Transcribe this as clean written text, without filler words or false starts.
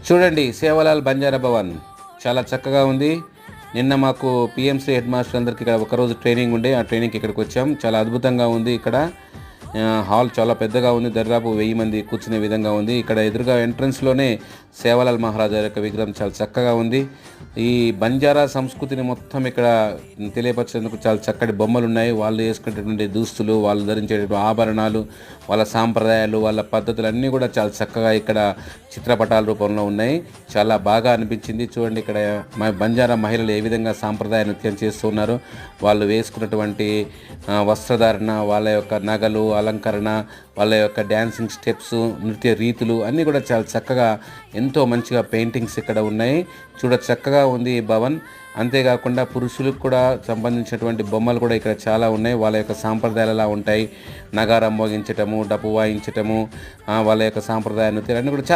చూడండి సేవలాల్ బంజారా భవన్ చాలా చక్కగా ఉంది. నిన్న మాకు పిఎంసీ హెడ్ మాస్టర్ అందరికి ఇక్కడ ఒకరోజు ట్రైనింగ్ ఉండే, ఆ ట్రైనింగ్కి ఇక్కడికి వచ్చాం. చాలా అద్భుతంగా ఉంది. ఇక్కడ హాల్ చాలా పెద్దగా ఉంది, దాదాపు 1000 మంది కూర్చునే విధంగా ఉంది. ఇక్కడ ఎదురుగా ఎంట్రన్స్లోనే సేవలాల్ మహారాజా యొక్క విగ్రహం చాలా చక్కగా ఉంది. ఈ బంజారా సంస్కృతిని మొత్తం ఇక్కడ తెలియపరిచేందుకు చాలా చక్కటి బొమ్మలు ఉన్నాయి. వాళ్ళు వేసుకునేటువంటి దుస్తులు, వాళ్ళు ధరించేటువంటి ఆభరణాలు, వాళ్ళ సాంప్రదాయాలు, వాళ్ళ పద్ధతులు అన్నీ కూడా చాలా చక్కగా ఇక్కడ చిత్రపటాల రూపంలో ఉన్నాయి. చాలా బాగా అనిపించింది. చూడండి ఇక్కడ బంజారా మహిళలు ఏ విధంగా సాంప్రదాయ నృత్యం చేస్తున్నారు, వాళ్ళు వేసుకున్నటువంటి వస్త్రధారణ, వాళ్ళ యొక్క నగలు, అలంకరణ, వాళ్ళ యొక్క డ్యాన్సింగ్ స్టెప్స్, నృత్య రీతులు అన్నీ కూడా చాలా చక్కగా ఎంతో మంచిగా పెయింటింగ్స్ ఇక్కడ ఉన్నాయి. చూడ చక్కగా ఉంది ఈ భవన్. అంతేకాకుండా పురుషులకు కూడా సంబంధించినటువంటి బొమ్మలు కూడా ఇక్కడ చాలా ఉన్నాయి. వాళ్ళ యొక్క సాంప్రదాయాలు ఎలా ఉంటాయి, నగారం మోగించటము, డప్పు వాయించటము, వాళ్ళ యొక్క సాంప్రదాయ నృత్యాలు అన్నీ కూడా చాలా